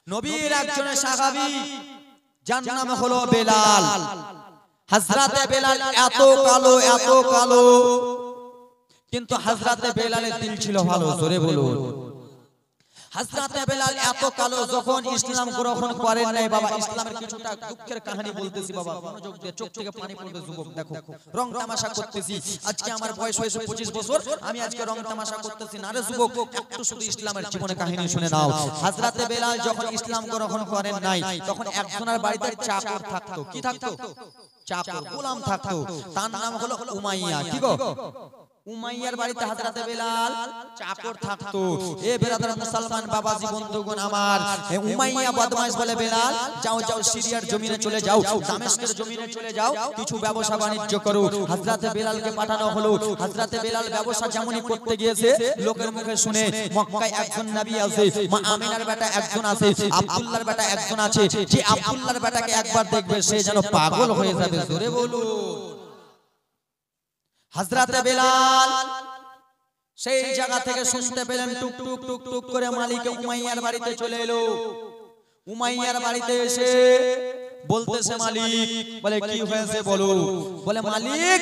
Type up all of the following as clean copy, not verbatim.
নবীর একজন সাহাবী যার নাম হলো বেলাল। হযরতে বেলাল এত কালো কিন্তু হযরতে বেলালের দিল ছিল ভালো। জোরে বলুন। হযরতে বেলাল এত কালো, যখন ইসলাম গ্রহণ করেন নাই বাবা, ইসলামের কিছুটা দুঃখের কাহিনী বলতেছি বাবা, মনোযোগ দিয়ে, চোখ থেকে পানি পড়বে যুবক, দেখো রং তামাশা করতেছি। আজকে আমার বয়স হয়েছে 25 বছর, আমি আজকে রং তামাশা করতেছি না রে যুবক, একটু শুধু ইসলামের জীবনের কাহিনী শুনে নাও। হযরতে বেলাল যখন ইসলাম গ্রহণ করেন নাই, তখন একজনের বাড়িতে চাকর থাকতো। কি থাকতো? চাকর, গোলাম থাকতো। তার নাম হলো উমাইয়া। কি গো? উমাইয়ার বাড়িতে হযরতে বেলাল চাকর থাকতো। এ বেরাদার মুসলমান বাবাজি বন্ধুগণ আমার, উমাইয়া বদমাশ বলে, বেলাল যাও যাও সিরিয়ার জমিনে চলে যাও, দামেস্কের জমিনে চলে যাও, কিছু ব্যবসা বাণিজ্য করো। হযরতে বেলালকে পাঠানো হলো। হযরতে বেলাল ব্যবসা যেমনই করতে গিয়েছে, লোকের মুখে শুনে মক্কায় একজন নবী আছে, মা আমিনার বেটা একজন আছে, আব্দুল্লাহর বেটা একজন আছে, যে আব্দুল্লাহর বেটাকে একবার দেখবে সে যেন পাগল হয়ে যাবে। জোরে বলুন। হযরতে বেলাল সেই জায়গা থেকে শুনতে পেলেন টুক টুক টুক টুক করে মালিক উমাইয়ার বাড়িতে চলে এলো। উমাইয়ার বাড়িতে এসে বলতেছে, মালিক বলে কি হয়েছে বলো। বলে, মালিক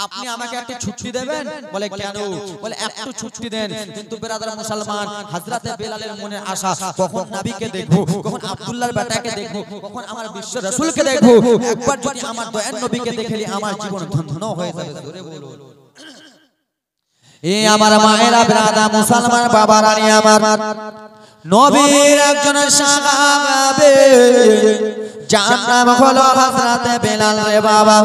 আপনি আমাকে একটা ছুটি দেবেন। বলে, কেন? বলে, একটু ছুটি দেন। কিন্তু বেরাদার মুসলমান, হযরতে বেলালের মনে আশা, কখন নবীকে দেখবো, কখন আব্দুল্লাহর বেটাকে দেখবো, কখন আমার বিশ্ব রাসূলকে দেখবো। একবার যদি আমার দয়ার নবীকে দেখলি আমার জীবন ধন্য হয়ে যাবে। জোরে বলো। এ আমার মায়েরা, বেরাদার মুসলমান বাবারা, আমার নবীর একজন সাহাবী যার নাম হলো হযরতে বেলাল রে বাবা।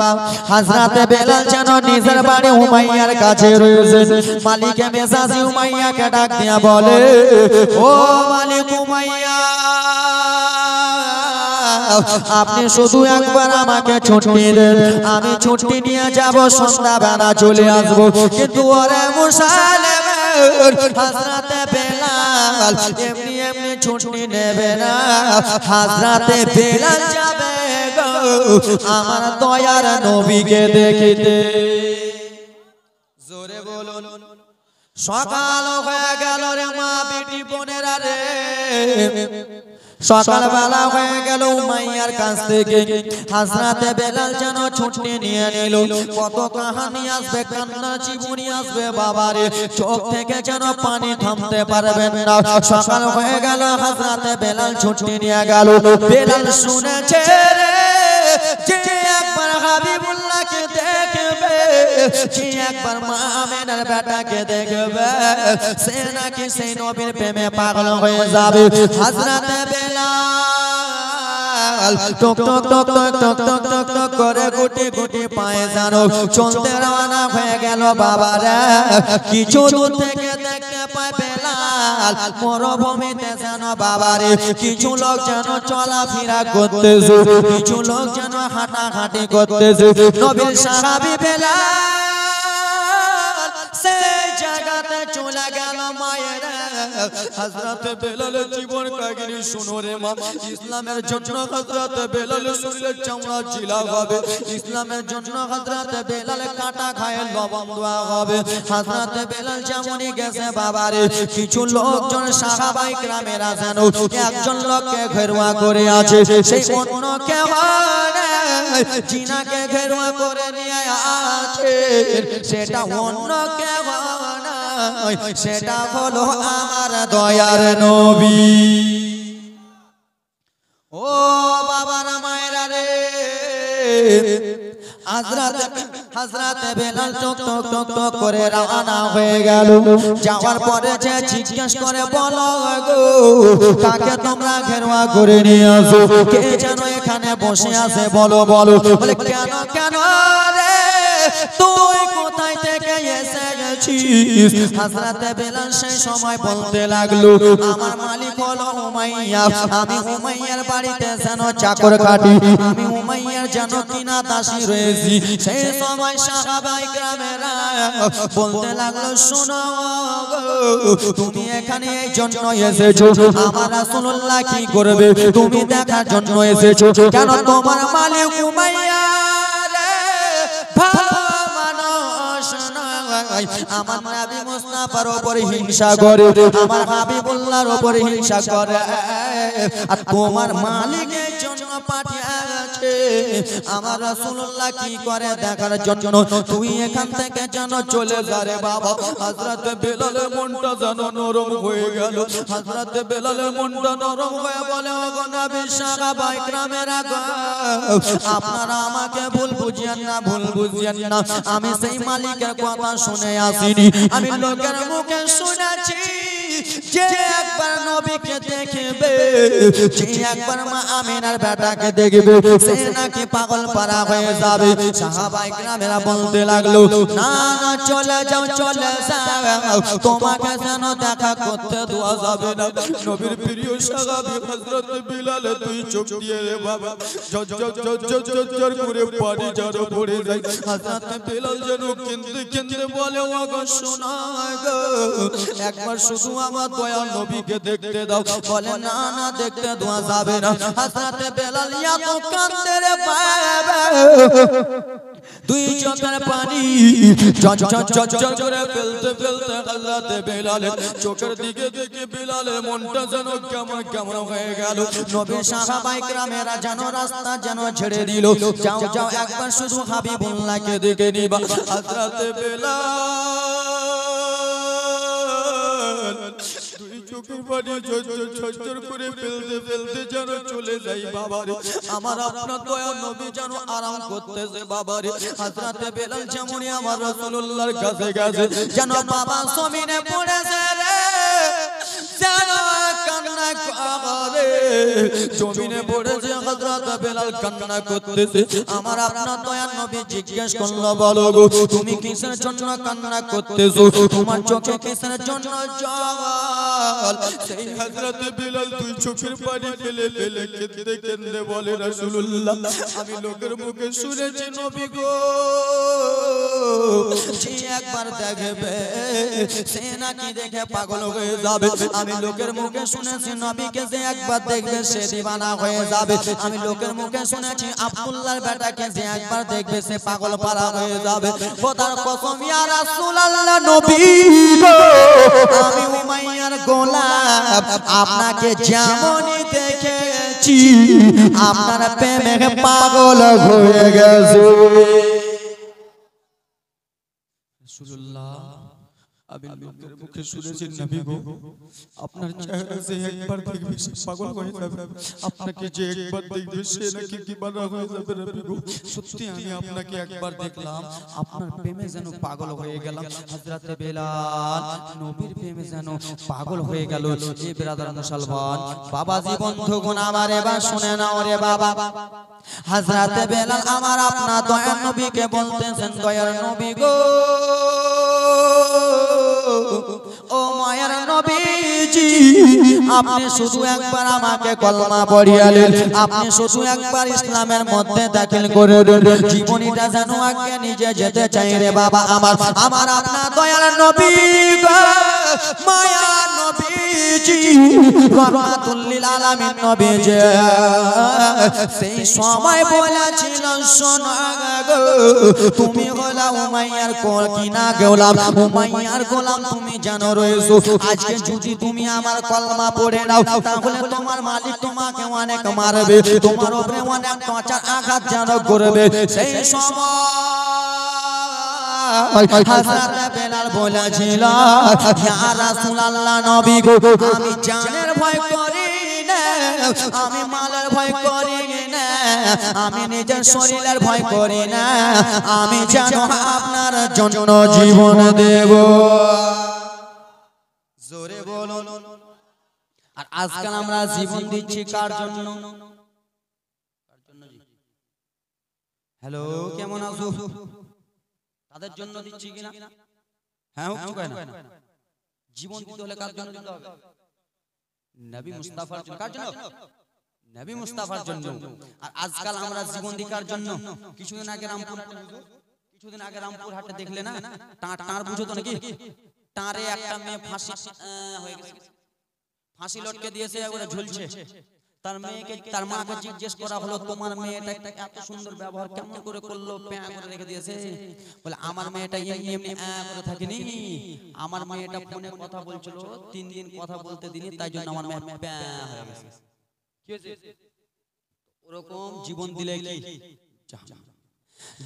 হযরতে বেলাল যেন নিজের বাড়ি উমাইয়ার কাছে রয়েছে। মালিকে মেজাজি উমাইয়াকে ডাক দিয়া বলে, ও মালিক উমাইয়া, আপনি শুধু একবার আমাকে ছুটি দেন, আমি ছুটি নিয়ে যাব, সন্ধ্যাবেলা চলে আসবো। কিন্তু ওরে মুসলমান, হযরতে বেলাল এমনি এমনি ছুটি নেবে না। হযরতে বেলাল যাবে গো আমার দয়ার নবীকে দেখিতে। জোরে বলুন। সকাল হয়ে গেল রে মা বেটি বোনেরা রে, সকালবেলা হয়ে গেল। উমাইয়ার কাছ থেকে হযরতে বেলাল যেন ছুটি নিয়ে নিল। কত কাহিনী আসবে, কান্না জীবনী আসবে বাবারে, চোখ থেকে যেন পানি থামতে পারবেন না। সকাল হয়ে গেল, হযরতে বেলাল ছুটি নিয়ে গেল। বেলাল শুনেছে রে যে একবার হাবিবুল্লাহকে দেখবে, যে একবার মা আমিনার বেটাকে দেখবে, সে নাকি সেই নবীর প্রেমে পাগল হয়ে যাবে। হযরতে বেলাল টক টক টক টক টক টক টক টক করে গুটি গুটি পায়ে যেন চলতে রওনা হয়ে গেল বাবারা। কিছু দূর থেকে দেখতে পায় বেলাল মরুভূমিতে যেন বাবারে কিছু লোক যেন চলাফেরা করতেছে, কিছু লোক যেন হাঁটাহাঁটি করতেছে। নবীর সাহাবী বেলাল সেই জায়গাতে চলে গেল। মায়েরা, হযরতে বেলালের জীবন কাহিনী শুনো রে মা। ইসলামের জন্য হযরতে বেলাল শরীরের চামড়া জিলা হবে, ইসলামের জন্য হযরতে বেলাল কাটা খায় লবণ দেওয়া হবে। হযরতে বেলাল যেমনই গেছে বাবারে, কিছু লোকজন সাহাবায়ে কেরামেরা যেন একজন লোককে ঘেরুয়া করে আছে। সেই অন্য কেউ নয়, জিনাকে ঘেরুয়া করে নিয়ে আছে, সেটা অন্য কেউ নয়, সেটা হলো আমার দয়ার নবী। ও বাবার মায়েরা রে, হযরতে বেলাল টক টক টক টক করে রওনা হয়ে গেল। যাওয়ার পরে যে জিজ্ঞেস করে, বলো গো কাকে তোমরা ঘেরুয়া করে নিয়ে আসো, কে যেন এখানে বসে আছে, বলো বলো। বলে, কেন কেন রে, তুই কোথায় থেকে এসেছিস? হযরতে বেলাল সেই সময় বলতে লাগলো, আমার মালিক হলো উমাইয়া, আমি উমাইয়ার বাড়িতে যেন চাকর কাটি, আমি উমাইয়ার যেন কিনা দাসী রয়েছি। সেই সময় সাহাবায়ে কেরামেরা বলতে লাগলো, শোনো তুমি এখানে এই জন্য এসেছো, আমার রাসূলুল্লাহ কি করবে তুমি দেখার জন্য এসেছো। কেন? তোমার মালিক উমাইয়া রে ভালো মানুষ নয়, আমার নবী মুস্তাফা মুস্তাফার উপর হিংসা করে, আমার হাবিবুল্লাহর উপর হিংসা করে, আর তোমার মালিকের জন্য পাঠিয়েছে আমার রাসূলুল্লাহ কি করে দেখার জন্য। তুই এখান থেকে যেন চলে যা রে বাবা। হযরত বেলালের মনটা যেন নরম হয়ে গেল। হযরত বেলালের মনটা নরম হয়ে বলে, ওগো নবী সাহাবা ইকরামেরা গো, আপনারা আমাকে ভুল বুঝিয়েন না, ভুল বুঝিয়েন না। আমি সেই মালিকের কথা শুনে আসিনি, আমি লোকের মুখে শুনেছি যে একবার নবীকে দেখবে, যে একবার মা আমিনার বেটাকে দেখবে, সে নাকি পাগল পারা হয়ে যাবে। সাহাবায়ে কেরামেরা বলতে লাগলো, না না চলে যাও, চলে যাও, তোমাকে যেন দেখা করতে দেওয়া যাবে না। নবীর প্রিয় সাহাবী হযরত বিলাল তুই চোখ দিয়ে রে বাবা জর করে পানি যেন পড়ে যায়। হযরত বিলাল যেন কেঁদে কেঁদে বলে, ওগো শোনায় গো, একবার শুধু আমার দয়াল নবীকে দেখতে দাও। বলে না না দেখতে দেওয়া যাবে না। হযরত বেলাল এত কাঁদে রে বাবা, দুই চোখের পানি চঞ্চল করে ফেলতে ফেলতে হযরত বেলালের চোখের দিকে দেখে বেলালের মনটা যেন কেমন কেমন হয়ে গেল। নবী সাহাবায়ে কেরামেরা যেন রাস্তা যেন ছেড়ে দিল, যাও যাও একবার শুধু হাবিবুল্লাহকে দেখে নিবা। হযরত বেলাল দুই চোখের পানি ঝরঝর করে ফেলতে ফেলতে যেন চলে যাই বাবারে, আমার আপনার দয়া নবী যেন আরাম করতেছে বাবারে। হযরত বেলাল যেমনই আমার রাসূলুল্লাহর কাছে গেছে, যেন বাবা জমিনে পড়েছে রে, যেন কান্না করে জমিনে পড়েছে। হযরত বেলাল কান্না করতেছে। আমার আপনার দয়া নবী জিজ্ঞেস করলো, বলো গো তুমি কিসের জন্য কান্না করতেছো, তোমার চোখে কিসের জন্য জল? সেই হযরত বেলাল দুই চোখের পানি ফেলে ফেলে কেঁদে কেঁদে বলে, রাসূলুল্লাহ আমি লোকের মুখে শুনেছি নবী গো, যে একবার দেখবে সে নাকি দেখে পাগল হয়ে যাবে। আমি লোকের মুখে শুনেছি নবীকে যে একবার দেখবে সে দিওয়ানা হয়ে যাবে। আমি লোকের মুখে শুনেছি আব্দুল্লাহর বেটাকে যে একবার দেখবে সে পাগল পারা হয়ে যাবে। খোদার কসম ইয়া রাসূলুল্লাহ নবী গো, আমি উমাইয়ার গোলাম, আপনাকে যেমনই দেখেছি আপনার প্রেমে পাগল হয়ে গেছে। রাসূলুল্লাহ আমি লোকের মুখে শুনেছি নবী গো, আপনার চেহারা যে একবার দেখবে সে পাগল হয়ে যাবে, আপনাকে যে একবার দেখবে সে নাকি দিওয়ানা হয়ে যাবে নবী গো। সত্যি আমি আপনাকে একবার দেখলাম, আপনার প্রেমে যেন পাগল হয়ে গেলাম। হযরত বেলাল নবীর প্রেমে যেন পাগল হয়ে গেল। এই ব্রাদার মুসলমান বাবাজি বন্ধুগণ আমার এবার শুনে নাও রে বাবা। হযরত বেলাল আমার আপনার দয়ার নবীকে বলতেছেন, দয়ার নবী গো, ও মায়ার নবীজি, আপনি শুধু একবার আমাকে কলমা পড়িয়ালেন, আপনি শুধু একবার ইসলামের মধ্যে দাখিল করে দেন, জীবনীটা যেন আগে নিজে যেতে চাই রে বাবা। আমার আপনার দয়াল নবী গো, মায়ার নবীজি, রাহমাতুল লিল আলামিন নবীজি, সেই সময় বলেছিল শোনা গো, তুমি হলা উমাইয়ার কিনা গোলাম, উমাইয়ার গোলাম তুমি জানো রয়েছো। আজকে যদি তুমি আমার কলমা পড়ে নাও তাহলে তোমার মালিক তোমাকে অনেক মারবে, তোমার উপরে অনেক টর্চার আঘাত যেন করবে। সেই সময় হযরত বেলাল বলেছিল, ইয়া রাসূলুল্লাহ নবী গো, আমি জানের ভয় করি না, আমি মালের ভয় করি না, আমি নিজের শরীরের ভয় করি না, আমি যেন আপনার জন্য জীবন দেব। জোরে বলুন। আর আজকাল আমরা জীবন দিচ্ছি কার জন্য? হ্যালো কেমন আছো? তাদের জন্য দিচ্ছি কিনা? হ্যাঁ হোক না, জীবন দিতে হলে কার জন্য দিতে হবে? নবী মুস্তাফার জন্য। কার জন্য? নবী মুস্তাফার জন্য। আর আজকাল আমরা জীবন দিই কার জন্য? কিছুদিন আগে রামপুরহাটে দেখলে না, টাঁড় বুঝো তো নাকি? টাঁড়ে একটা মেয়ে ফাঁসি হয়ে গেছে, ফাঁসি লটকে দিয়েছে, ওরা ঝুলছে। তার মেয়েকে তার মাকে জিজ্ঞেস করা হলো তোমার মেয়েটা এত সুন্দর ব্যবহার কেমন করে করলো, প্যাঁ করে রেখে দিয়েছে। বলে আমার মেয়েটা এমনি এমনি করে থাকেনি, আমার মেয়েটা ফোনে কথা বলছিল, 3 দিন কথা বলতে দিনি, তাই জন্য আমার মেয়ে প্যাঁ হয়ে গেছে। কি হয়েছে? ওরকম জীবন দিলে কি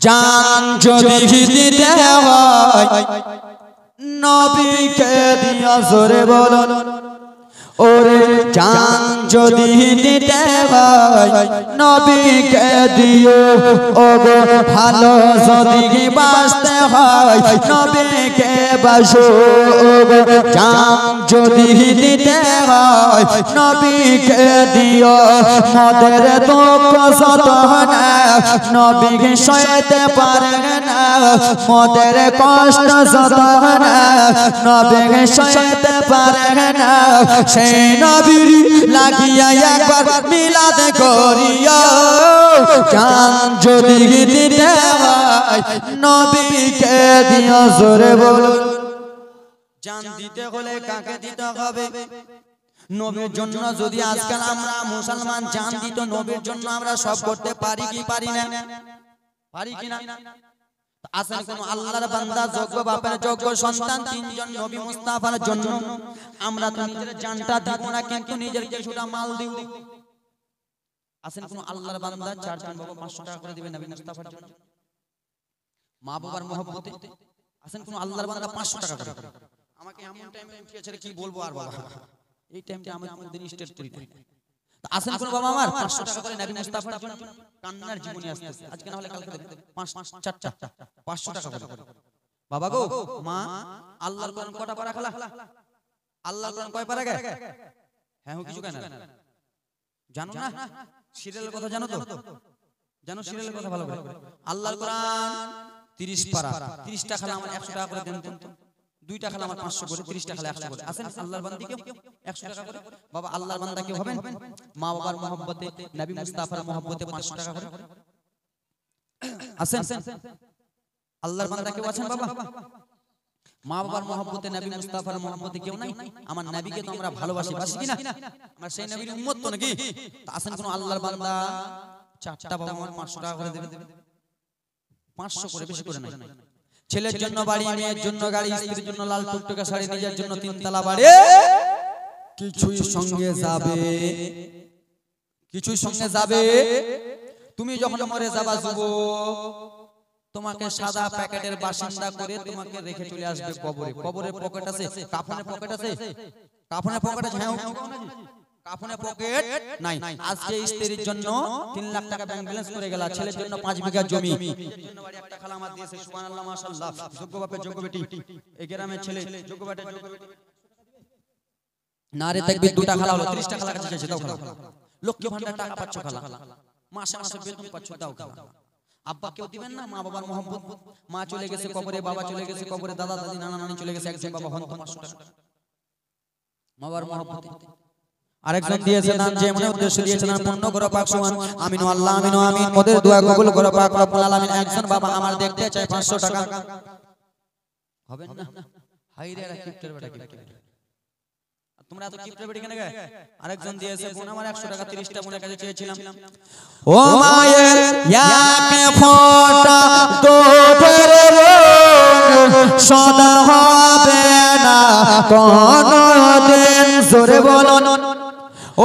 জান যদি দিতে হয় নবীকে দিয়া জোরে বলো, ওরে জান যদি দিতে হয় নবীকে দিও, ওগো ভালো যদি বাঁচতে হয় নবীকে বাসো, ওগো জান যদি দিতে হয় নবীকে দিও, মদের দুঃখ যন্ত্রণা নবীকে সইতে পারে না, মদের কষ্ট যন্ত্রণা নবীকে সইতে পারে না, সেই নবীর লাগিয়া একবার মিলাদ করিয়া, জান যদি দিতে হয় নবীকে দিও জোরে বলুন। জান দিতে হলে কাকে দিতে হবে? নবীর জন্য। যদি আজকাল আমরা মুসলমান জান দিত নবীর জন্য, আমরা সব করতে পারি কি পারি না? পারি কিনা? আসেন কোন আল্লাহর বান্দা যোগ্য বাপের যোগ্য সন্তান 3 জন নবী মুস্তাফার জন্য আমরা তো নিজের জানটা দিব না, কিন্তু নিজের কিছুটা মাল দিব। আসেন কোন আল্লাহর বান্দা 4 জন বাবা 500 টাকা করে দিবেন নবী মুস্তাফার জন্য, মা বাবার মহব্বতে। আসেন কোন আল্লাহর বান্দা 500 টাকা করে। আমাকে এমন টাইমে উঠিয়েছে কি বলবো আর বাবা, এই টাইমটা আমি কোনদিন স্টেট করি না। আসেন কোন বাবা আমার 500 টাকা করে নবী মুস্তাফার জন্য, কান্নার জীবনী আসছে, আজকে না হলে কালকে দেবেন 5 500 টাকা করে। বাবা গো মা, আল্লাহর কোরআন কটা পারা খালা? আল্লাহর কোরআন কয় পারা গে? হ্যাঁ কিছু কেন জানো না? সিরিয়ালের কথা জানো তো? জানো সিরিয়ালের কথা ভালো করে? আল্লাহর কোরআন 30 পারা, 30 টাকা খালা আমার 100 টাকা করে দেন তো। 2 টাকা খালা আমার 500 করে, 30 টাকা খালা 100 করে। আসেন আল্লাহর বান্দা কেউ 100 টাকা করে। বাবা আল্লাহর বান্দা কেউ হবেন? মা বাবার মহব্বতে নবী মুস্তাফার মহব্বতে 500 টাকা করে। আসেন আল্লাহর বান্দা কেউ আছেন বাবা? মা বাবার মহব্বতে নবী মুস্তাফার মহব্বতে কেউ নাই? আমার নবীকে তো আমরা ভালোবাসি, বাসি কিনা? আমরা সেই নবীর উম্মত তো নাকি? আসেন কোন আল্লাহর বান্দা 4টা বাবা আমার 500 টাকা করে দেবেন। 500 করে, বেশি করে নাই। ছেলের জন্য বাড়ি, মেয়ের জন্য গাড়ি, স্ত্রীর জন্য লাল টুকটুকে শাড়ি, নিজের জন্য 3 তলা বাড়ি, কিছুই সঙ্গে যাবে, কিছুই সঙ্গে যাবে। তুমি যখন মরে যাবা যুবক, তোমাকে সাদা প্যাকেটের বাসিন্দা করে তোমাকে রেখে চলে আসবে কবরে। কবরের পকেট আছে, কাফনের পকেট আছে, কাফনের পকেট আছে, হ্যাঁ কাফনের পকেট নাই। আজকে স্ত্রীর জন্য 3 লাখ টাকা ব্যাংক ব্যালেন্স করে গেল, ছেলের জন্য 5 বিঘা জমি, নিজের জন্য বাড়ি একটা খালা আমার দিয়েছে, সুবহানাল্লাহ মাশাআল্লাহ, যোগ্য বাপের যোগ্য বেটি, এই গ্রামের ছেলে যোগ্য বাপের যোগ্য বেটি। নারে তাকবীর, 2টা খালা হলো, 30 টাকা লাগা যাচ্ছে, দাও খালা। লক্ষ্মী ভান্ডার টাকা পাচ্ছ খালা, মাসে মাসে বেতন পাচ্ছ, দাও খালা। আব্বা কেউ দিবেন না? মা বাবার মহব্বত। মা চলে গেছে কবরে, বাবা চলে গেছে কবরে, দাদা দাদি নানা নানি চলে গেছে, একজন বাবা হন তো 500 টাকা। মা বাবার মহব্বত। আরেকজন দিয়েছে নাম, যে মনে উদ্দেশ্য দিয়েছে নাম পূর্ণ করো পাক সুবহান। আমিনু আল্লাহ আমিনু আমিন। মোদের দোয়া কবুল করো পাক রব্বুল আলামিন। একজন বাবা আমার দেখতে চায় 500 টাকা হবেন না? হাইরে এরা কিপ্টের বেটা, কিপ্টের। তোমরা এত কিপ্টের বেটা কেন গে? আরেকজন দিয়েছে বোন আমার 100 টাকা, 30টা বোনের কাছে চেয়েছিলাম। ও মায়ের ইয়াকে ফোঁটা তোদের সদা হবে না কোনদিন, জোরে বলুন।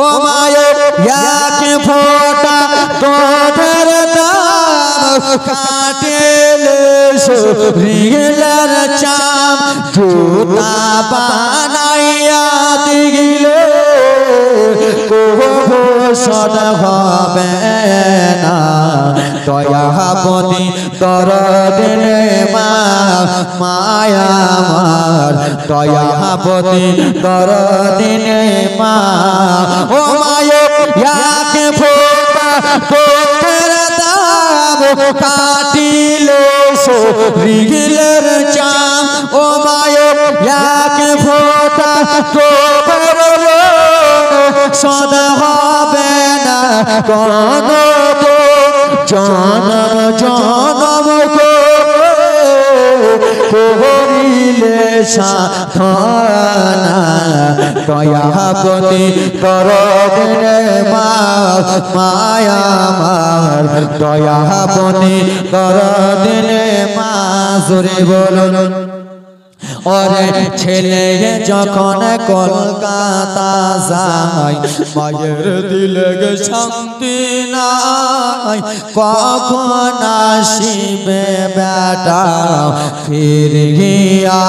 ও মায়ের ইয়াকে ফোঁটা তোদের দাম কাটিলে শরীরের চাম, জুতা বানাইয়া দিলে সদ হবে না। দয়াবতী দরদিনে মা, মায়া আমার দয়াবতী দরদিনে মা। ও মায়ে ইয়াকে ফোঁটা তোদের দাম কাটিলে শরীরের চাম। ও মায়ে ইয়াকে ফোঁটা তোদের সদা হবে না কোন, জনম জনম করিলে সাধনা। দয়াবতী দরদিনে মা, মায়া আমার দয়া বনে দরদিনে মা জোরে বলুন ওরে ছেলে যখন কলকাতা যায় মায়ের দিলে শান্তি নাই কখন আসিবে বেটা ফিরিয়া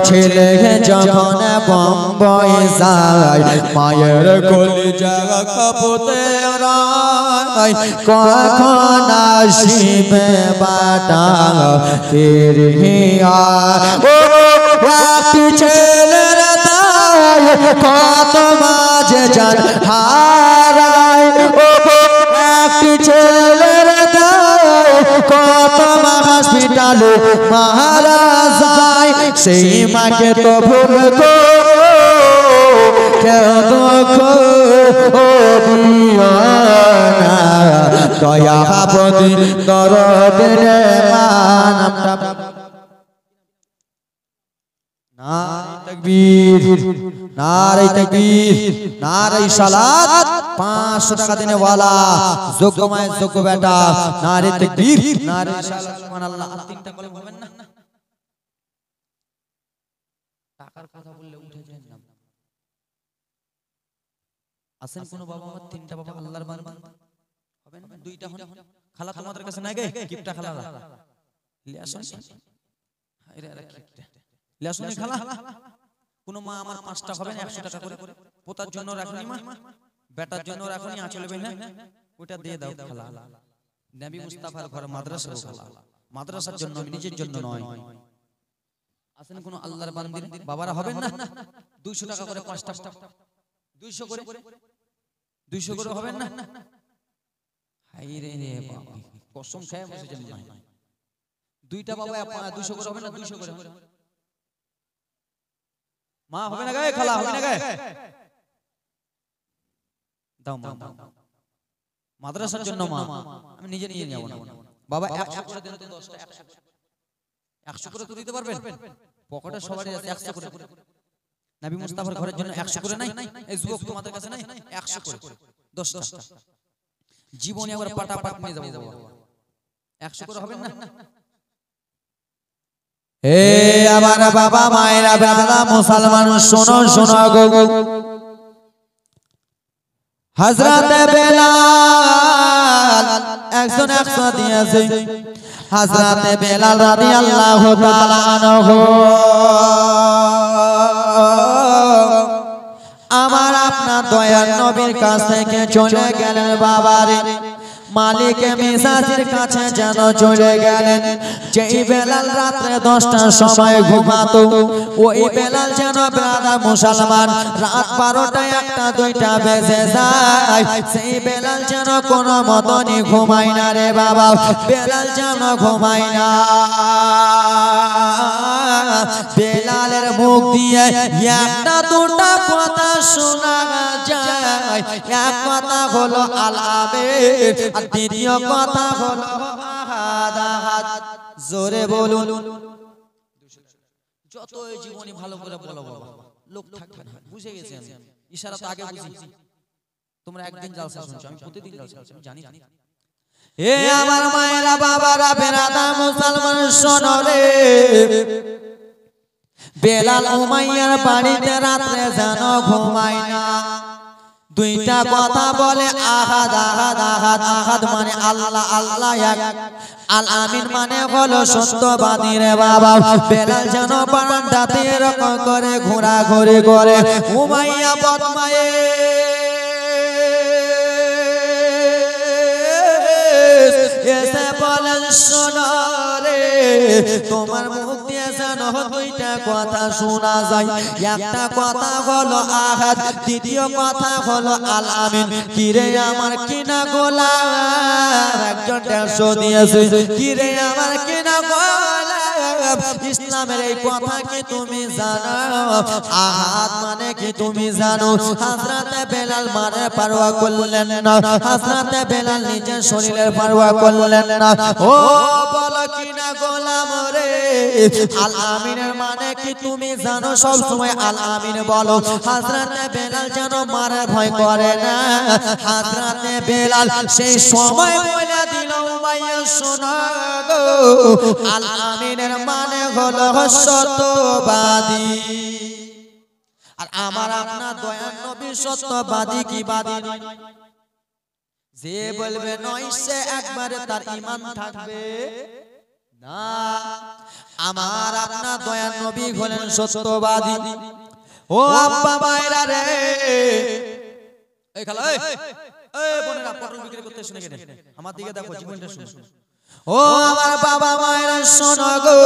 ছেলে যখন বম্বই যায় মায়ের কলিজা কাঁপতে রায় কখন আসিবে বেটা ফিরিয়া একটি ছেলের দায় কত মাঝে যান হারায় একটি ছেলের দায় কত মা হসপিটালে মারা যায় সেই মাকে তো ভুল গো কেউ দুঃখ দয়া বদি দরদিনে মানটা নারে তাকবীর নারে তাকবীর নারে সালাত 500 টাকা দেনে वाला যোগ্য মায়ের যোগ্য বেটা নারে তাকবীর নারে সালাত সুবহানাল্লাহ আর তিনটা করে বলবেন না টাকার কথা বললে উঠে যান না আসেন কোন বাবা আমার তিনটা বাবা আল্লাহর বান্দা হবে না দুইটা হন খালা তোমাদের কাছে নাই গে গিফটটা খালা লে আসুন আরে আরে গিফটটা লেসুনি খালা কোন মা আমার 5টা হবে না 100 টাকা করে পোতার জন্য রাখনি মা বেটার জন্য রাখনি আঁচলে না ওটা দিয়ে দাও খালা নবী মুস্তাফার ঘর মাদ্রাসা খালা মাদ্রাসার জন্য নিজের জন্য নয় আসেন কোন আল্লাহর বান্দির বাবারা হবেন না 200 টাকা করে 5টা 200 করে 200 করে হবেন না হাই রে রে বাবা কসম খায় বসেছেন না দুইটা বাবা 200 করে হবে না 200 করে মা হবে না গায়ে খালা হবে না গায়ে দাও মা মাদ্রাসার জন্য মা আমি নিজে নিয়ে যাব না বাবা 100 করে দেন তো 10টা 100 করে তো দিতে পারবেন পকেটে সবারই আছে 100 করে নবী মুস্তাফার ঘরের জন্য 100 করে নাই এই যুবক তোমাদের কাছে নাই 100 করে 10টা জীবনে আবার পাটাপাট নিয়ে যাব 100 করে হবেন না হে আমার বাবা মায়েরা দাদা মুসলমান শোনো শোনো গো হযরত বেলাল একজন 100 দিয়েছে হযরত বেলাল রাদিয়াল্লাহু তাআলা আনহু আমার আপনার দয়ার নবীর কাছ থেকে চলে গেলেন বাবারে মালিক মেজাজের কাছে যেন চলে গেলেন যেই বেলাল রাতে 10টার সময় ঘুমাতো ওই বেলাল যেন ব্রাদা মুসলমান রাত 12টা 1টা 2টা বেজে যায় সেই বেলাল যেন কোনো মতনই ঘুমায় না রে বাবা বেলাল যেন ঘুমায় না বেলালের মুখ দিয়ে একটা দুটা কথা শোনা যায় এক কথা হলো আল আমিন আর দ্বিতীয় কথা হলো আহাদ আহাদ জোরে বলুন যতই জীবনী ভালো করে বলো বাবা লোক থাকবে না বুঝে গেছেন ইশারা তো আগে বুঝি তোমরা একদিন জালসা শুনছো আমি প্রতিদিন জালসা শুনছি জানি হে আমার মায়েরা বাবারা বেরাদা মুসলমান শোনো রে বেলাল উমাইয়ার বাড়িতে রাতে যেন ঘুমায় না দুইটা কথা বলে আহাদ আহাদ আহাদ আহাদ মানে আল্লাহ আল্লাহ এক আল আমিন মানে হলো সত্যবাদী রে বাবা বেলাল যেন বারান্দাতে এরকম করে ঘোরাঘুরি করে উমাইয়া বদমায়ে এসে বলেন শোনো রে তোমার মুখ দিয়ে যেন দুইটা কথা শোনা যায় একটা কথা হলো আহাদ দ্বিতীয় কথা হলো আল আমিন কিরে আমার কিনা গোলাম একজন 150 দিয়েছে কিরে আমার কিনা গোলাম ইসলামের এই কথা কি তুমি জানো? আহাদ মানে কি তুমি জানো? হযরতে বেলাল মানে পারওয়া করলেন না, হযরতে বেলাল নিজের শরীরের পারওয়া করলেন না। ও বলো কি না গোলাম রে, আল আমিনের মানে কি তুমি জানো? সব সময় আল আমিন বলো। হযরতে বেলাল যেন মারে ভয় করে না। হযরতে বেলাল সেই সময় বলে দিল, উমাইয়া শোনো গো, আল আমিনের মানে হলো সত্যবাদী। আর আমার আপনার দয়ার নবী সত্যবাদী কি বাদী নয়? যে বলবে নয় সে একবারে তার ঈমান থাকবে না। আমার আপনার দয়ার নবী হলেন সত্যবাদী। ও আব্বা মায়েরা রে, এই খালা, এই বোনেরা পটল বিক্রি করতে শুনে গেলে আমার দিকে দেখো, জীবনটা শুনো। ও আমার বাবা মায়েরা শোনো গো,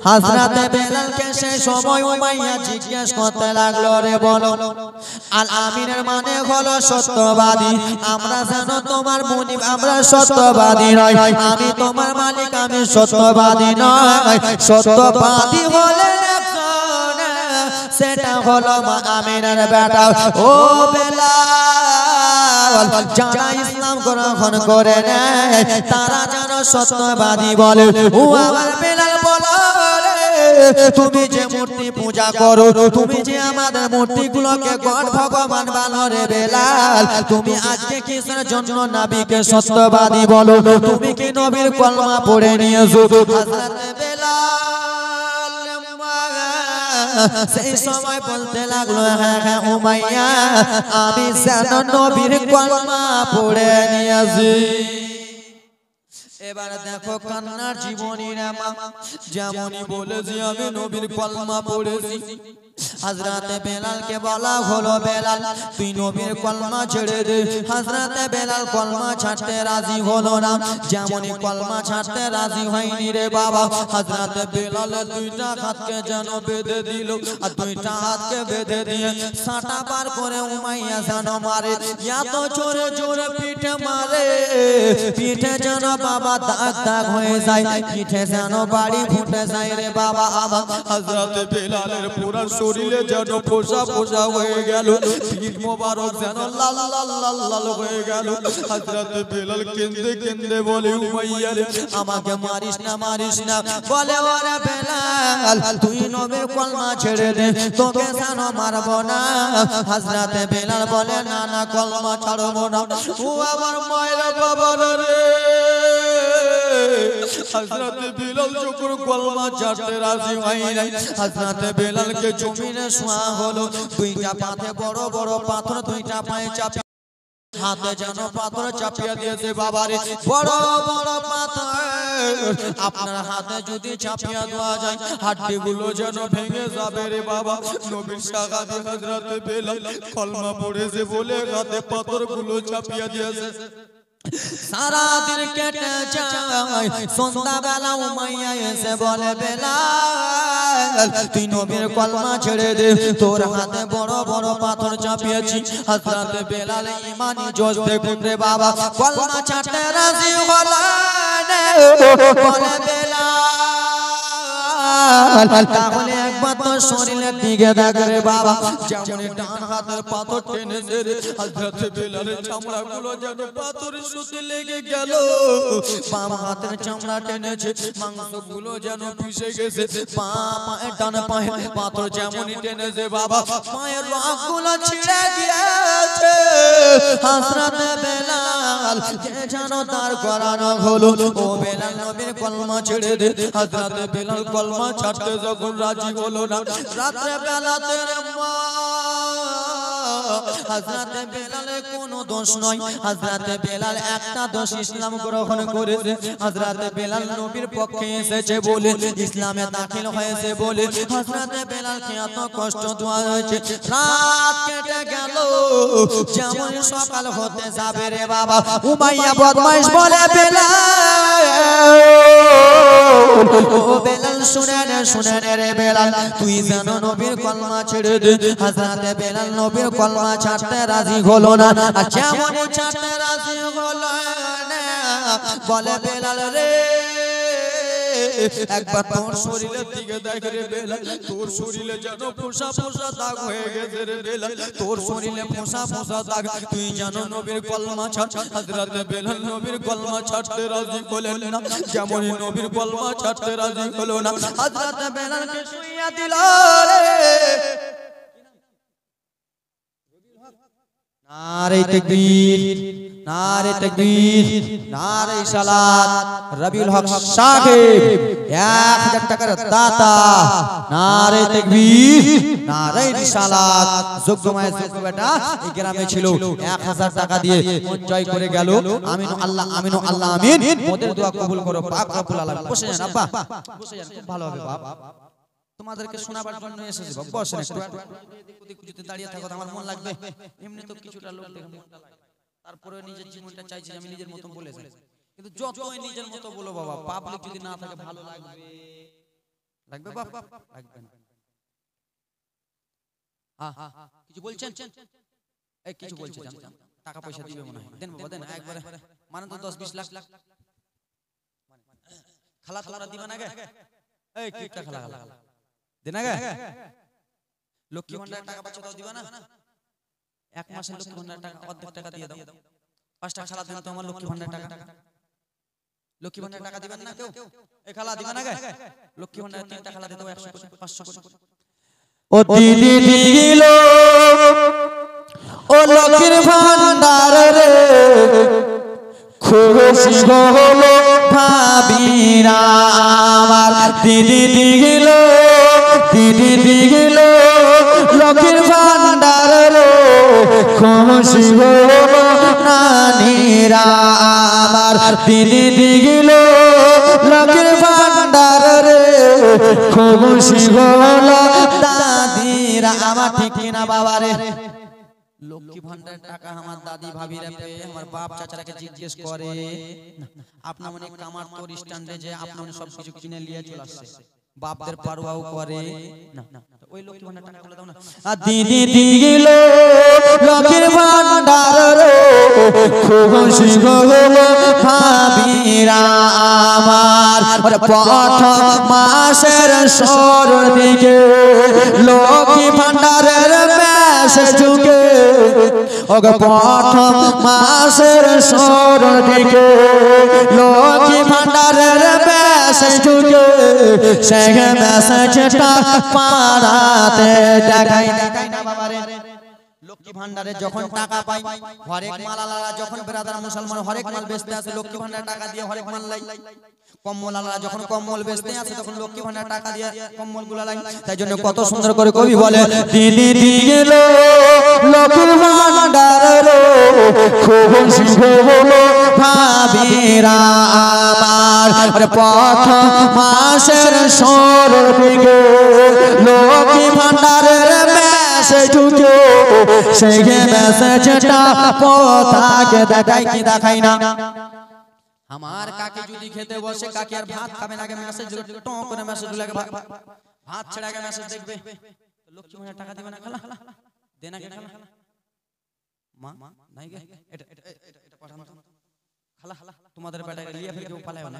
হযরতে বেলালকে সেই সময় উমাইয়া জিজ্ঞেস করতে লাগলো, রে বলো আল আমিনের মানে হলো সত্যবাদী। আমরা জানো তোমার মুনিব, আমরা সত্যবাদী নয়। আমি তোমার মালিক, আমি সত্যবাদী নয়। সত্যবাদী হলেন একজন, সেটা হলো মা আমিনার বেটা। ও বেলাল, যারা ইসলাম গ্রহণ করে নেয় তারা যেন সত্যবাদী বলে। ও আমার বেলাল বলো রে, তুমি যে মূর্তি পূজা করো, তুমি যে আমাদের মূর্তিগুলোকে গড ভগবান বানো রে বেলাল, তুমি আজকে কিসের জন্য নবীকে সত্যবাদী বলো? তুমি কি নবীর কলমা পড়ে নিয়েছো? হযরতে বেলাল সেই সময় বলতে লাগলো, হ্যাঁ হ্যাঁ উমাইয়া, আমি যেন নবীর কলমা পড়ে নিয়েছি। এবার দেখো কান্নার জীবনীরা যেমনই বলেছি আমি নবীর কলমা পড়েছি। হযরতে বেলালকে বলা হলো, বেলাল তুই নবীর কলমা ছেড়ে দে। হযরতে বেলাল কলমা ছাড়তে রাজি হলো না। যেমনই কলমা ছাড়তে রাজি হয়নি রে বাবা, হযরতে বেলাল দুইটা হাতকে যেন বেঁধে দিল। আর দুইটা হাতকে বেঁধে দিয়ে সাঁটা পার করে উমাইয়া যেন মারে। এত জোরে জোরে পিঠে মারে, পিঠে যেন বাবা দাগ দাগ হয়ে যায়, পিঠে যেন বাড়ি ফুটে যায় রে বাবা। আমার হযরতে বেলালের পুরা শরীরে যেন ফোসা ফোসা হয়ে গেল, পিঠ মোবারক যেন লাল লাল লাল লাল হয়ে গেল। হযরতে বেলাল কেঁদে কেঁদে বলে, উমাইয়া রে আমাকে মারিস না, মারিস না। বলে, ওরে বেলাল তুই নবীর কলমা ছেড়ে দে, তোকে যেন মারবো না। হযরতে বেলাল বলে, না না কলমা ছাড়বো না। ও আমার মায়ের বাবা রে, হযরতে বেলাল যখন কলমা ছাড়তে রাজি হয় নাই, হযরতে বেলালকে জমিনে শোয়া হলো। দুইটা পাতে বড় বড় পাথর দুইটা পায়ে চাপিয়ে, হাতে যেন পাথর চাপিয়ে দিয়েছে বাবারে। বড় বড় পাথর আপনার হাতে যদি চাপিয়ে দেওয়া যায়, হাড্ডিগুলো যেন ভেঙে যাবে রে বাবা। নবীর সাহাবী হযরতে বেলাল কলমা পড়েছে বলে হাতে পাথরগুলো চাপিয়ে দিয়েছে। সারা দিন কেটে যায়, সন্ধ্যাবেলা উমাইয়া এসে বলে, বেলাল তুই নবীর কলমা ছেড়ে দে, তোর হাতে বড় বড় পাথর চাপিয়েছি। হযরতে বেলাল ঈমানি জোশ দেখুন রে বাবা, কলমা ছাড়তে রাজি হলেন। বলে, বেলাল তাহলে একবার তোর শরীরের দিকে দেখ রে বাবা। যেমন ডান হাতের পাথর টেনেছে রে, হযরতে বেলালের চামড়াগুলো যেন পাথরের সুতে লেগে গেল। বাম হাতের চামড়া টেনেছে, মাংসগুলো যেন পিষে গেছে। পায়ের ডান পায়ে পাথর যেমনই টেনেছে বাবা, পায়ের রগগুলো ছিঁড়ে গিয়েছে। হযরতে বেলাল যেন তার করানো হলো, ও বেলাল নবীর কলমা ছেড়ে দে। হযরতে বেলাল কলমা ছাড়তে যখন রাজি হলো না, রাত্রে বেলাতে মা হযরতে বেলালের কোনো দোষ নয়। হযরতে বেলাল একটা দোষ, ইসলাম গ্রহণ করেছে। হযরতে বেলাল নবীর পক্ষে এসেছে বলে, ইসলামে দাখিল হয়েছে বলে হযরতে বেলালকে এত কষ্ট দেওয়া হয়েছে। রাত কেটে গেল, যেমন সকাল হতে যাবে রে বাবা, উমাইয়া বদমাইশ বলে, বেলাল ও বেলাল শুনে নে, শুনে নে রে বেলাল, তুই যেন নবীর কলমা ছেড়ে দে। হযরতে বেলাল নবীর কলমা ছাড়তে রাজি হলো না। আর যেমন ছাড়তে রাজি হলো না, বলে, বেলাল রে একবার তোর শরীরের দিকে দেখ রে বেলাল, তোর শরীরে যেন ফোঁসা ফোঁসা দাগ হয়ে গেছে রে বেলাল, তোর শরীরে ফোঁসা ফোঁসা দাগ। তুই জানো নবীর কলমা ছাড়। হযরত বেলাল নবীর কলমা ছাড়তে রাজি হলেন না, যেমন নবীর কলমা ছাড়তে রাজি হলো না, হযরত বেলালকে শুইয়া দিল রে। নারে তাকবীর, নারে তাকবীর, নারে সালাত। রবিউল হক সাহেব 1000 টাকার দাতা। নারে তাকবীর, নারে রিসালাত। যোগ্য মায়ের যোগ্য বেটা এই গ্রামে ছিল, 1000 টাকা দিয়ে মন জয় করে গেল। আমিনু আল্লাহ, আমিনু আল্লাহ আমিন। মোদের দোয়া কবুল করো পাক রব্বুল আলামিন। বসে যান আব্বা, বসে যান, খুব ভালো হবে বাপ। তোমাদেরকে শোনাবার জন্য এসেছি বাপ, বসেন একটু। যদি দাঁড়িয়ে থাকো আমার মন লাগবে, এমনি তো কিছুটা লোক দেখে মনটা লাগে। তারপরে নিজের জীবনটা চাইছি আমি নিজের মতো বলে যাই, কিন্তু যতই নিজের মতো বলো বাবা, পাবলিক যদি না থাকে ভালো লাগবে? লাগবে বাপ? লাগবে না। হ্যাঁ কিছু বলছেন? এই কিছু বলছে, টাকা পয়সা দিবে মনে হয়, দেন বাবা দেন একবারে, মানে তো 10-20 লাখ। খালা তোমরা দিবে না গে? এই কিটা খালা খালা দেন না গে? লক্ষ্মী ভান্ডার টাকা পাচ্ছ তাও দিবা না? এক মাসের লক্ষ্মী ভান্ডার টাকা অর্ধেক টাকা দিয়ে দাও। 5টা খালা দেন তো আমার লক্ষ্মী ভান্ডার টাকা। লক্ষ্মী ভান্ডার টাকা দিবেন না কেউ? এই খালা দিবা না গে? লক্ষ্মী ভান্ডার 3টা খালা দিতে 100 করে 500 করে। ও দিদি দিল ও লক্ষ্মীর ভান্ডার রে, খুশি হলো ভাবিরা আমার। দিদি দিল, দিদি দিল লক্ষ্মীর ভান্ডার রে, খুশি হলো নানীরা আমার। দিদি দিল লক্ষ্মীর ভান্ডার রে, খুশি হলো দাদিরা আমার। ঠিক কিনা বাবা রে? লক্ষ্মী ভান্ডার টাকা আমার দাদি ভাবিরা পেয়ে আমার বাপ চাচারাকে জিজ্ঞেস করে, আপনার মনে কামার তোর স্ট্যান্ডে যে আপনার সব কিছু কিনে নিয়ে চলে আসছে, বাপদের পারোয়াও করে না। ওই লক্ষ্মী ভান্ডার টাকাগুলো দাও না। দিদি দিল লক্ষ্মীর ভান্ডার রে, খুশি হলো ভাবিরা আমার। প্রথম মাসের শুরুর দিকে লক্ষ্মী ভান্ডারের মেসেজ ঢুকে, প্রথম মাসের শুরুর দিকে লক্ষ্মী ভান্ডারের মেসেজ ঢুকে, সেই মেসেজটা পাড়াতে দেখাই না বাবারে। লক্ষ্মী ভান্ডারে যখন টাকা পাই, হরেক মালালারা যখন ব্রাদার মুসলমান হরেক মাল বেচতে আসে, লক্ষ্মী ভান্ডার টাকা দিয়ে হরেক মাল লাই। কম্বলালারা যখন কম্বল বেচতে আসে, তখন লক্ষ্মী ভান্ডার টাকা দিয়ে কম্বল গুলা লাই। তাই জন্য কত সুন্দর করে কবি বলে, দিদি দিল লক্ষ্মী ভান্ডার রে, খুশি হলো ভাবিরা আমার। প্রথম মাসের শুরুর দিকে লক্ষ্মী ভান্ডারের মেসেজ ঢুকে, সেই মেসেজটা পোতাকে দেখাই কি দেখাই না। আমার কাকে যদি খেতে বসে, কাকে আর ভাত খাবে না, আগে মেসেজ টো করে মেসেজ লাগে, ভাত ছেড়ে আগে মেসেজ দেখবে। লক্ষ্মী ভান্ডার টাকা দিবে না খালা? দেন আগে খালা। মা নাই গে, এটা এটা এটা পাঠান তো খালা। তোমাদের বেটাকে নিয়ে ফেলে কেউ পালায় না।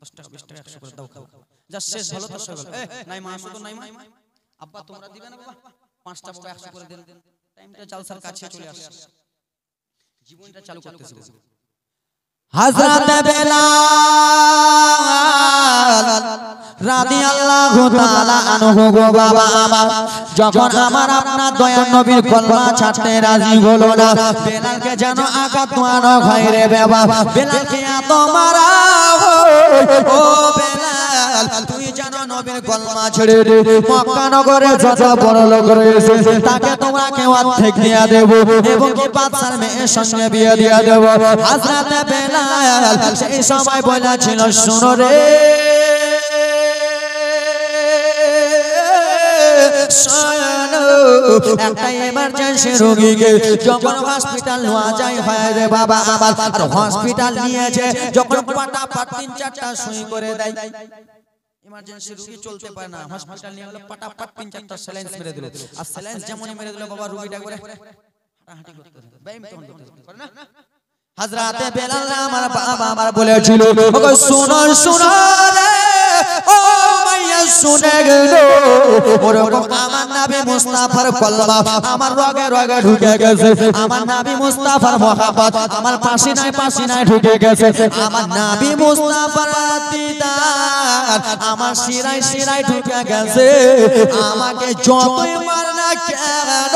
10 টাকা 20 টাকা 100 করে দাও খাও, যা শেষ হলো তো শেষ হলো। নাই মা আসো তো, নাই মা। আব্বা তোমরা দিবে না বাবা? 5টা বাবা 100 করে দেন। টাইমটা জালসার কাছে চলে আসছে, জীবনটা চালু করতেছি। হযরত বেলাল রাদিয়াল্লাহু তাআলা আনহু গো বাবা আমার, যখন আমার আপনার দয়ার নবীর কলমা ছাড়তে রাজি হলো না, বেলালকে যেন আঘাত মানো হয় রে বাবা। বেলালকে এত মারা ও বেলাল, তুই যেন নবীর কলমা ছেড়ে দে, মক্কা নগরে যত বড় লোক রয়েছে তাকে তোমাকে অর্ধেক দিয়ে দেব, এবং কি বাদশার মেয়ের সঙ্গে বিয়ে দিয়ে দেব। হযরত বেলাল সেই সময় বলেছিল, শুনো রে একটা এমার্জেন্সি রোগীকে যখন হসপিটাল নেওয়া যায় হয় রে বাবা আমার, আর হসপিটাল নিয়েছে যখন পাটাপাট 3-4টা সুই করে দেয়, ইমার্জেন্সি রোগী চলতে পারে না, হসপিটাল নিয়ে গেল পাটাপাট 3-4টা স্যালাইন মেরে দিল। আর স্যালাইন যেমনই মেরে দিল বাবা, রোগীটা করে হাঁটাহাঁটি করতে থাকে, ব্যায়াম তখন করতে করে না। হযরতে বেলাল আমার বাবা আমার বলেছিল ওগো শোনো শোনো রে ও মাইয়া শুনে গেল ওরকম আমার নবী মুস্তাফার কলমা আমার রগে রগে ঢুকে গেছে আমার নবী মুস্তাফার মহব্বত আমার পাশিনায় ঢুকে গেছে আমার নবী মুস্তাফার দিদার আমার শিরায় ঢুকে গেছে আমাকে যতই মার না কেন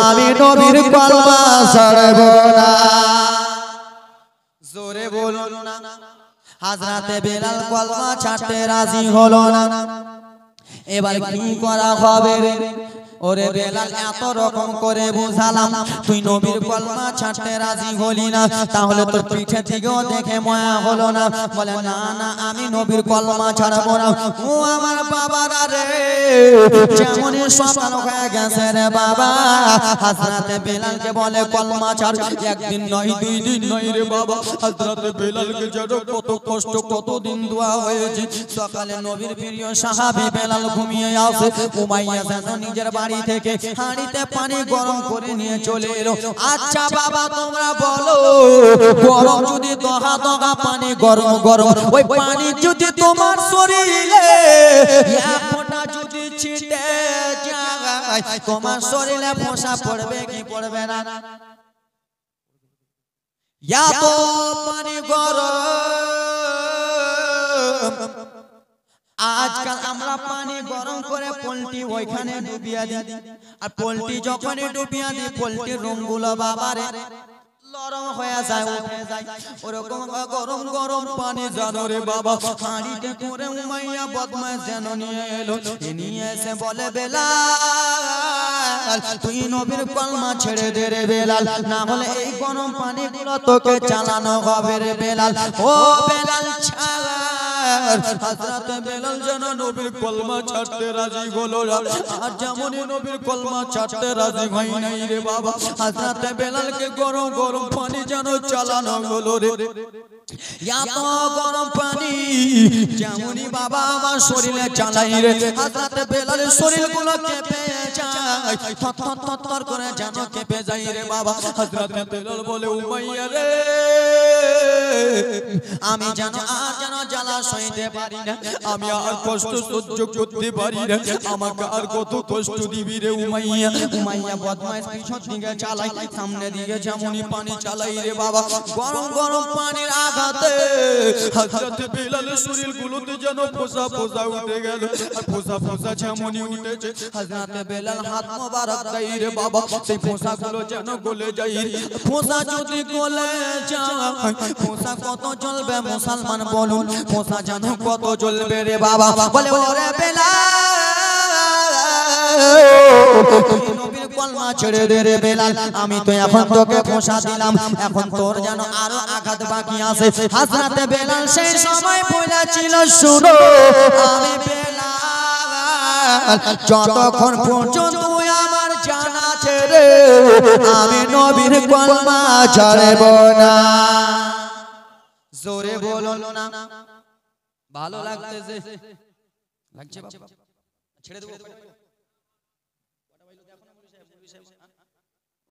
আমি নবীর কলমা ছাড়ব না জোরে বলুন না হযরতে বেলাল কলমা ছাড়তে রাজি হলো না এবার কি করা হবে রে ওরে বেলাল এত রকম করে বুঝালাম তুই নবীর কলমা ছাড়তে রাজি হলি না তাহলে তোর পিঠে থেকেও দেখে মায়া হলো না বলে না না আমি নবীর কলমা ছাড়বো না ও আমার বাবারা রে যেমনই সকাল হয়ে গেছে রে বাবা হযরতে বেলালকে বলে কলমা ছাড় একদিন নয় দুই দিন নয় রে বাবা হযরতে বেলালকে যেন কত কষ্ট কতদিন দোয়া হয়েছে সকালে নবীর প্রিয় সাহাবী বেলাল ঘুমিয়ে আছে উমাইয়া যেন নিজের বাড়ি থেকে হাঁড়িতে পানি গরম করে নিয়ে চলে এলো আচ্ছা বাবা তোমরা বলো গরম যদি দহা দহা পানি গরম গরম ওই পানি যদি তোমার শরীরে এক ফোঁটা যদি ছিটে যায় তোমার শরীরে ফোঁসা পড়বে কি পড়বে না এত পানি গরম আজকাল আমরা পানি গরম করে পোল্ট্রি ওইখানে ডুবিয়ে দিই আর পোল্ট্রি যখনই ডুবিয়ে দিই পোল্ট্রির রুমগুলো বাবারে নরম হয়ে যায় উঠে যায় ওরকম গরম গরম পানি জানো রে বাবা হাঁড়িতে করে উমাইয়া বদমাশ যেন নিয়ে এলো নিয়ে এসে বলে বেলাল তুই নবীর কলমা ছেড়ে দে রে বেলাল না হলে এই গরম পানিগুলো তোকে চালানো হবে রে বেলাল ও বেলাল ছাড় হযরতে বেলাল যেন নবীর কলমা ছাড়তে রাজি হলো আর যেমনই নবীর কলমা ছাড়তে রাজি হয় নাই রে বাবা হযরতে বেলালকে গরম গরম পানি যেন চালানো হলো রে এত গরম পানি যেমনই বাবা আমার শরীরে চালাই রে হযরতে বেলালের শরীরগুলো কেঁপে যায় থরথর করে যেন কেঁপে যায় রে বাবা হযরতে বেলাল বলে উমাইয়া রে আমি যেন জ্বালা সইতে পারি না আমি আর কষ্ট সহ্য করতে পারি না আমাকে আর কত কষ্ট দিবি রে উমাইয়া উমাইয়া বদমাইশ পিছন দিকে চালাই সামনে দিকে যেমনই পানি চালাই রে বাবা গরম গরম পানির আঘাতে হযরতে বেলালের শরীরগুলোতে যেন ফোঁসা ফোঁসা উঠে গেল আর ফোঁসা ফোঁসা যেমনই উঠেছে হযরতে বেলাল হাত মোবারক দেয় রে বাবা সেই ফোঁসাগুলো যেন গলে যায় ফোঁসা যদি গলে যায় ফোঁসা কত জ্বলবে মুসলমান বলুন ফোঁসা যেন কত জ্বলবে রে বাবা বলে ওরে বেলাল নবীর কলমা ছেড়ে দে রে বেলাল আমি তো এখন তোকে ফোঁসা দিলাম এখন তোর যেন আরো আঘাত বাকি আছে হযরতে বেলাল সেই সময় বলেছিল শুনো আমি বেলাল যতক্ষণ পর্যন্ত আমার জানা ছেড়ে আমি নবীর কলমা ছাড়ব না জোরে বলুন না ভালো লাগতেছে লাগছে বাবা ছেড়ে দেব